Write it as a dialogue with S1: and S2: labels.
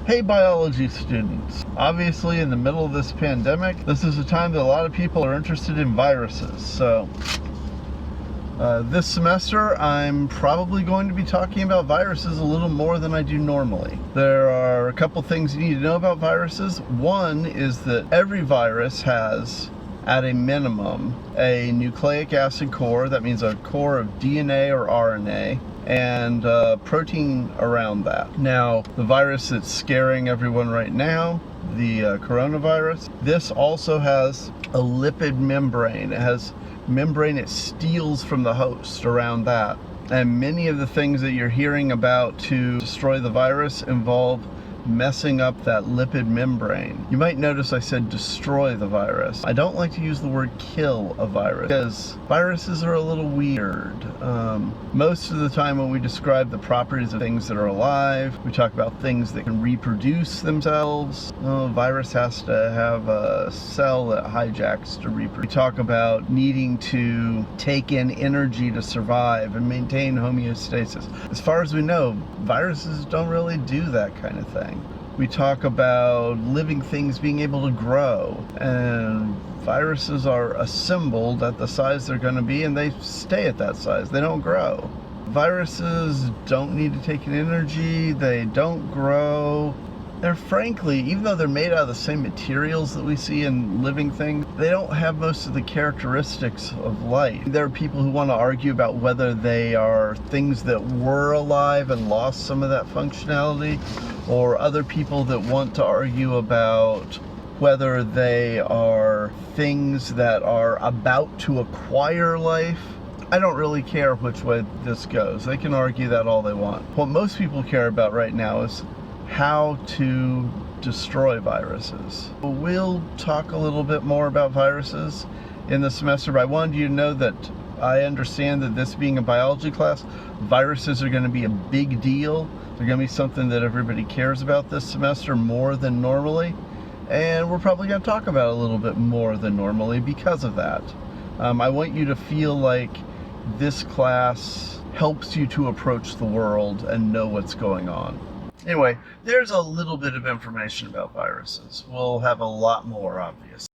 S1: Hey biology students, obviously in the middle of this pandemic, this is a time that a lot of people are interested in viruses. So this semester I'm probably going to be talking about viruses a little more than I do normally. There are a couple things you need to know about viruses. One is that every virus has, at a minimum, a nucleic acid core. That means a core of DNA or RNA, and protein around that. Now, the virus that's scaring everyone right now, the coronavirus, this also has a lipid membrane. It has membrane it steals from the host around that. And many of the things that you're hearing about to destroy the virus involve messing up that lipid membrane. You might notice I said destroy the virus. I don't like to use the word kill a virus because viruses are a little weird. Most of the time when we describe the properties of things that are alive, we talk about things that can reproduce themselves. A virus has to have a cell that hijacks to reproduce. We talk about needing to take in energy to survive and maintain homeostasis. As far as we know, viruses don't really do that kind of thing. We talk about living things being able to grow, and viruses are assembled at the size they're going to be, and they stay at that size. They don't grow. Viruses don't need to take in energy. They don't grow. They're frankly, even though they're made out of the same materials that we see in living things, they don't have most of the characteristics of life. There are people who want to argue about whether they are things that were alive and lost some of that functionality, or other people that want to argue about whether they are things that are about to acquire life. I don't really care which way this goes. They can argue that all they want. What most people care about right now is how to destroy viruses. We'll talk a little bit more about viruses in the semester, but I wanted you to know that I understand that this being a biology class, viruses are going to be a big deal. They're going to be something that everybody cares about this semester more than normally, and we're probably going to talk about it a little bit more than normally because of that. I want you to feel like this class helps you to approach the world and know what's going on. Anyway, there's a little bit of information about viruses. We'll have a lot more, obviously.